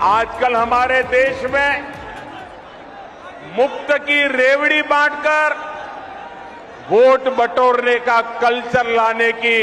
आजकल हमारे देश में मुफ्त की रेवड़ी बांटकर वोट बटोरने का कल्चर लाने की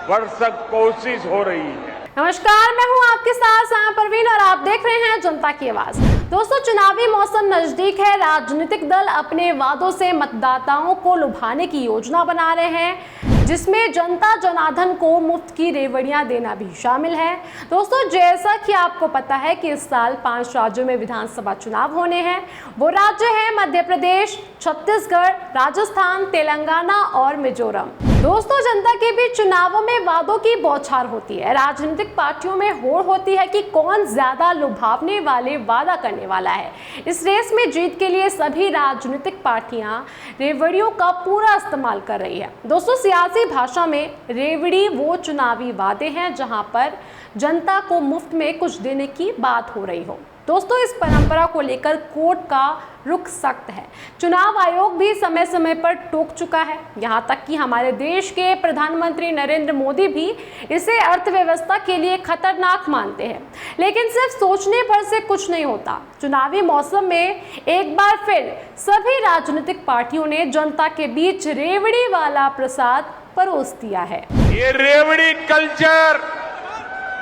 भरसक कोशिश हो रही है। नमस्कार, मैं हूं आपके साथ साया परवीन और आप देख रहे हैं जनता की आवाज। दोस्तों, चुनावी मौसम नजदीक है। राजनीतिक दल अपने वादों से मतदाताओं को लुभाने की योजना बना रहे हैं, जिसमें जनता जनार्दन को मुफ्त की रेवड़ियां देना भी शामिल है। दोस्तों, जैसा कि आपको पता है कि इस साल 5 राज्यों में विधानसभा चुनाव होने हैं। वो राज्य है मध्य प्रदेश, छत्तीसगढ़, राजस्थान, तेलंगाना और मिजोरम। दोस्तों, जनता के बीच चुनावों में वादों की बौछार होती है। राजनीतिक पार्टियों में होड़ होती है कि कौन ज्यादा लुभावने वाले वादा करने वाला है। इस रेस में जीत के लिए सभी राजनीतिक पार्टियां रेवड़ियों का पूरा इस्तेमाल कर रही है। दोस्तों, सियासी भाषा में रेवड़ी वो चुनावी वादे हैं जहां पर जनता को मुफ्त में कुछ देने की बात हो रही हो। दोस्तों, इस परंपरा को लेकर कोर्ट का रुख सख्त है। चुनाव आयोग भी समय समय पर टोक चुका है। यहाँ तक कि हमारे देश के प्रधानमंत्री नरेंद्र मोदी भी इसे अर्थव्यवस्था के लिए खतरनाक मानते हैं। लेकिन सिर्फ सोचने भर से कुछ नहीं होता। चुनावी मौसम में एक बार फिर सभी राजनीतिक पार्टियों ने जनता के बीच रेवड़ी वाला प्रसाद परोस दिया है। ये रेवड़ी कल्चर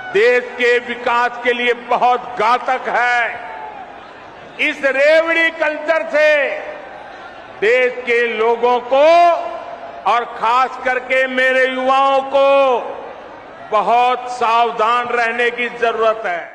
देश के विकास के लिए बहुत घातक है। इस रेवड़ी कल्चर से देश के लोगों को और खास करके मेरे युवाओं को बहुत सावधान रहने की जरूरत है।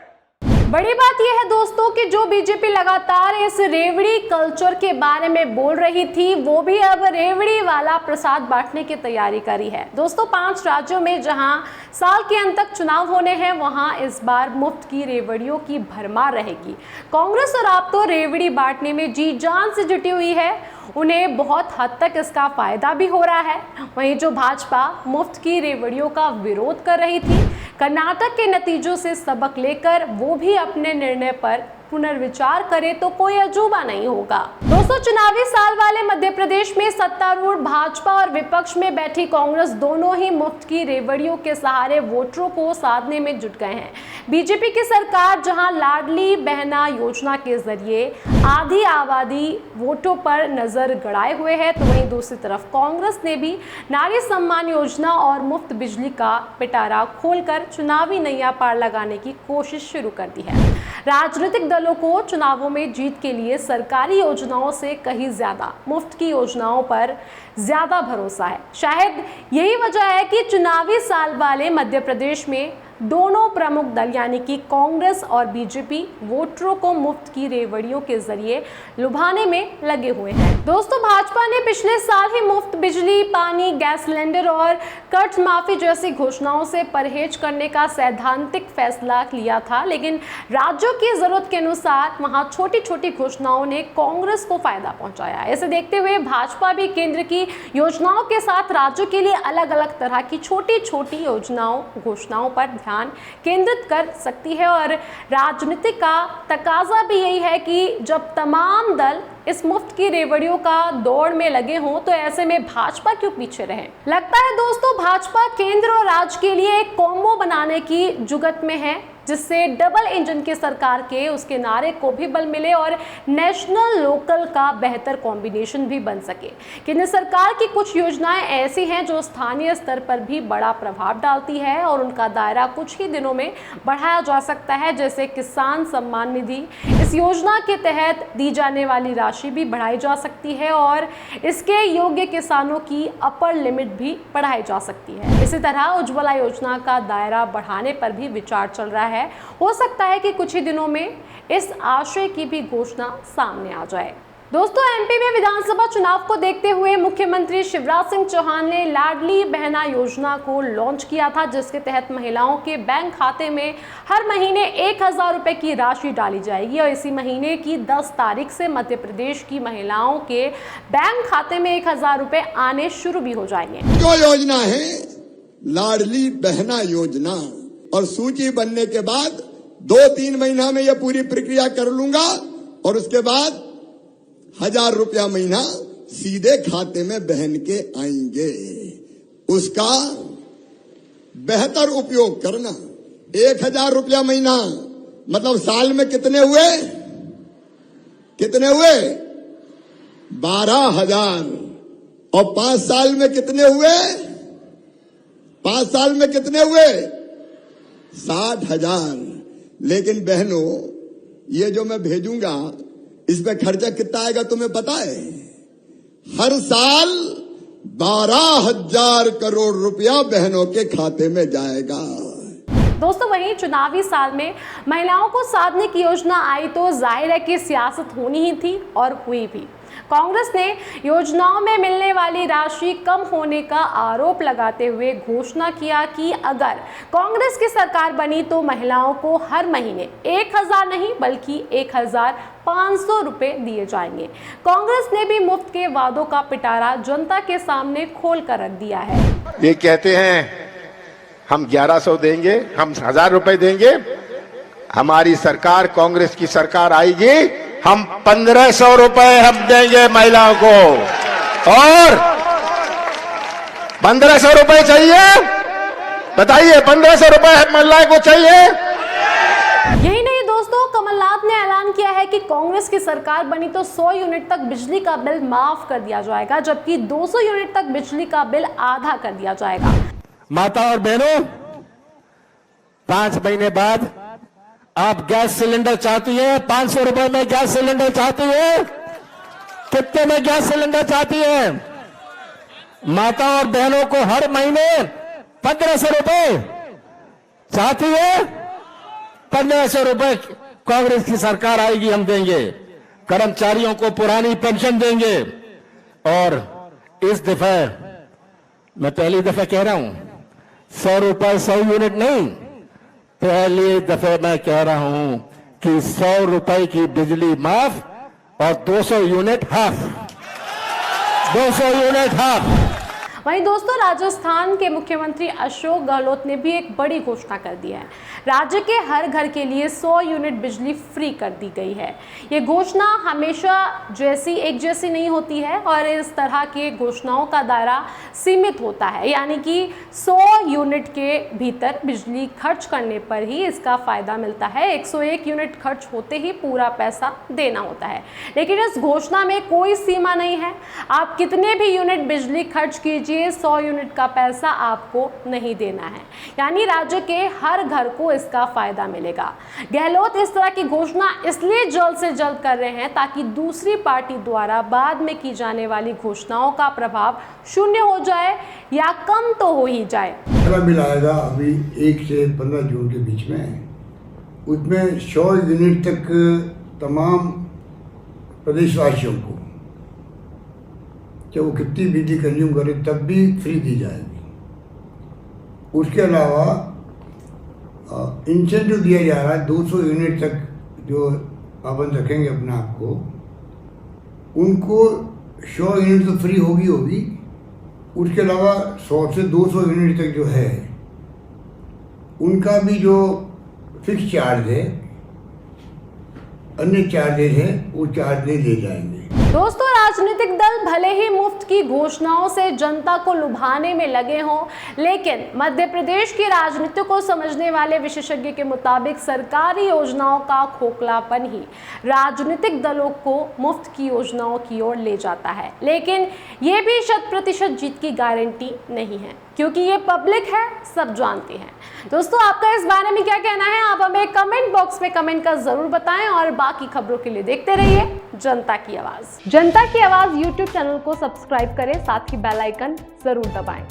बड़ी बात यह है दोस्तों कि जो बीजेपी लगातार इस रेवड़ी कल्चर के बारे में बोल रही थी, वो भी अब रेवड़ी वाला प्रसाद बांटने की तैयारी करी है। दोस्तों, 5 राज्यों में जहां साल के अंत तक चुनाव होने हैं, वहां इस बार मुफ्त की रेवड़ियों की भरमार रहेगी। कांग्रेस और आप तो रेवड़ी बांटने में जी जान से जुटी हुई है। उन्हें बहुत हद तक इसका फायदा भी हो रहा है। वहीं जो भाजपा मुफ्त की रेवड़ियों का विरोध कर रही थी, कर्नाटक के नतीजों से सबक लेकर वो भी अपने निर्णय पर पुनर्विचार करे तो कोई अजूबा नहीं होगा। दोस्तों, चुनावी साल वाले मध्य प्रदेश में सत्तारूढ़ भाजपा और विपक्ष में बैठी कांग्रेस दोनों ही मुफ्त की रेवड़ियों के सहारे वोटरों को साधने में जुट गए हैं। बीजेपी की सरकार जहां लाडली बहना योजना के जरिए आधी आबादी वोटों पर नजर गड़ाए हुए है, तो वहीं दूसरी तरफ कांग्रेस ने भी नारी सम्मान योजना और मुफ्त बिजली का पिटारा खोलकर चुनावी नैया पार लगाने की कोशिश शुरू कर दी है। राजनीतिक दलों को चुनावों में जीत के लिए सरकारी योजनाओं से कहीं ज्यादा मुफ्त की योजनाओं पर ज्यादा भरोसा है। शायद यही वजह है कि चुनावी साल वाले मध्य प्रदेश में दोनों प्रमुख दल यानी कि कांग्रेस और बीजेपी वोटरों को मुफ्त की रेवड़ियों के जरिए लुभाने में लगे हुए हैं। दोस्तों, भाजपा ने पिछले साल ही मुफ्त बिजली, पानी, गैस सिलेंडर और कर्ज माफी जैसी घोषणाओं से परहेज करने का सैद्धांतिक फैसला लिया था, लेकिन राज्यों की जरूरत के अनुसार वहां छोटी छोटी घोषणाओं ने कांग्रेस को फायदा पहुंचाया। इसे देखते हुए भाजपा भी केंद्र की योजनाओं के साथ राज्यों के लिए अलग अलग तरह की छोटी छोटी घोषणाओं पर केंद्रित कर सकती है। और राजनीति का तकाजा भी यही है कि जब तमाम दल इस मुफ्त की रेवड़ियों का दौड़ में लगे हों, तो ऐसे में भाजपा क्यों पीछे रहे। लगता है दोस्तों, भाजपा केंद्र और राज्य के लिए एक कॉम्बो बनाने की जुगत में है, जिससे डबल इंजन की सरकार के उसके नारे को भी बल मिले और नेशनल लोकल का बेहतर कॉम्बिनेशन भी बन सके। केंद्र सरकार की कुछ योजनाएं ऐसी हैं जो स्थानीय स्तर पर भी बड़ा प्रभाव डालती है और उनका दायरा कुछ ही दिनों में बढ़ाया जा सकता है, जैसे किसान सम्मान निधि। इस योजना के तहत दी जाने वाली राशि भी बढ़ाई जा सकती है और इसके योग्य किसानों की अपर लिमिट भी बढ़ाई जा सकती है। इसी तरह उज्ज्वला योजना का दायरा बढ़ाने पर भी विचार चल रहा है। हो सकता है कि कुछ ही दिनों में इस आशय की भी घोषणा सामने आ जाए। दोस्तों, एमपी में विधानसभा चुनाव को देखते हुए मुख्यमंत्री शिवराज सिंह चौहान ने लाडली बहना योजना को लॉन्च किया था, जिसके तहत महिलाओं के बैंक खाते में हर महीने 1000 रुपए की राशि डाली जाएगी और इसी महीने की 10 तारीख से मध्य प्रदेश की महिलाओं के बैंक खाते में 1000 रुपए आने शुरू भी हो जाएंगे। जो योजना है लाडली बहना योजना, और सूची बनने के बाद 2-3 महीना में यह पूरी प्रक्रिया कर लूंगा और उसके बाद 1000 रुपया महीना सीधे खाते में बहन के आएंगे। उसका बेहतर उपयोग करना। 1000 रुपया महीना मतलब साल में कितने हुए? 12,000। और 5 साल में कितने हुए? 5 साल में कितने हुए? 60,000। लेकिन बहनों, ये जो मैं भेजूंगा इस पे खर्चा कितना आएगा तुम्हें पता है? हर साल 12,000 करोड़ रुपया बहनों के खाते में जाएगा। दोस्तों, वहीं चुनावी साल में महिलाओं को साधने की योजना आई तो जाहिर है कि सियासत होनी ही थी और हुई भी। कांग्रेस ने योजनाओं में मिलने वाली राशि कम होने का आरोप लगाते हुए घोषणा किया कि अगर कांग्रेस की सरकार बनी तो महिलाओं को हर महीने 1,000 नहीं बल्कि 1,500 रुपए दिए जाएंगे। कांग्रेस ने भी मुफ्त के वादों का पिटारा जनता के सामने खोल कर रख दिया है। ये कहते हैं हम 1,100 देंगे, हम 1,000 रुपए देंगे। हमारी सरकार, कांग्रेस की सरकार आएगी, हम 1,500 रुपए हम देंगे महिलाओं को। और 1,500 रुपए चाहिए? बताइए, 1,500 रुपए महिलाओं को चाहिए? यही नहीं दोस्तों, कमलनाथ ने ऐलान किया है कि कांग्रेस की सरकार बनी तो 100 यूनिट तक बिजली का बिल माफ कर दिया जाएगा, जबकि 200 यूनिट तक बिजली का बिल आधा कर दिया जाएगा। माता और बहनों, 5 महीने बाद आप गैस सिलेंडर चाहती है? 500 रुपए में गैस सिलेंडर चाहती है? कितने में गैस सिलेंडर चाहती है? माता और बहनों को हर महीने 1,500 रुपए चाहती है? 1,500 रुपए कांग्रेस की सरकार आएगी, हम देंगे। कर्मचारियों को पुरानी पेंशन देंगे। और इस दफा, मैं पहली दफा कह रहा हूं, 100 रुपए 100 यूनिट नहीं, पहली दफे मैं कह रहा हूं कि 100 रुपए की बिजली माफ और 200 यूनिट हाफ। 200 unit half. वहीं दोस्तों, राजस्थान के मुख्यमंत्री अशोक गहलोत ने भी एक बड़ी घोषणा कर दी है। राज्य के हर घर के लिए 100 यूनिट बिजली फ्री कर दी गई है। ये घोषणा हमेशा एक जैसी नहीं होती है और इस तरह के घोषणाओं का दायरा सीमित होता है, यानी कि 100 यूनिट के भीतर बिजली खर्च करने पर ही इसका फायदा मिलता है। 101 यूनिट खर्च होते ही पूरा पैसा देना होता है। लेकिन इस घोषणा में कोई सीमा नहीं है, आप कितने भी यूनिट बिजली खर्च कीजिए, 100 यूनिट का पैसा आपको नहीं देना है। यानी राज्य के हर घर को इसका फायदा मिलेगा। गहलोत इस तरह की घोषणा इसलिए जल्द से जल्द कर रहे हैं ताकि दूसरी पार्टी द्वारा बाद में की जाने वाली घोषणाओं का प्रभाव शून्य हो जाए या कम तो हो ही जाए। बिल आएगा अभी 1 से 15 जून के बीच में, उसमें 100 यूनिट तक तमाम प्रदेशवासियों को, चाहे वो कितनी बिजली कंज्यूम करे, तब भी फ्री दी जाएगी। उसके अलावा इंसेंटिव दिया जा रहा है 200 यूनिट तक जो पाबंद रखेंगे अपने आप को, उनको 100 यूनिट तो फ्री होगी। उसके अलावा 100 से 200 यूनिट तक जो है उनका भी जो फिक्स चार्ज है, अन्य चार्जेज है, वो चार्ज नहीं ले जाएंगे। दोस्तों, राजनीतिक दल भले ही मुफ्त की घोषणाओं से जनता को लुभाने में लगे हों, लेकिन मध्य प्रदेश की राजनीति को समझने वाले विशेषज्ञ के मुताबिक सरकारी योजनाओं का खोखलापन ही राजनीतिक दलों को मुफ्त की योजनाओं की ओर ले जाता है। लेकिन ये भी 100% जीत की गारंटी नहीं है, क्योंकि ये पब्लिक है, सब जानते हैं। दोस्तों, आपका इस बारे में क्या कहना है? आप हमें कमेंट बॉक्स में कमेंट कर जरूर बताएं और बाकी खबरों के लिए देखते रहिए जनता की आवाज। जनता की आवाज YouTube चैनल को सब्सक्राइब करें, साथ ही बेल आइकन जरूर दबाएं।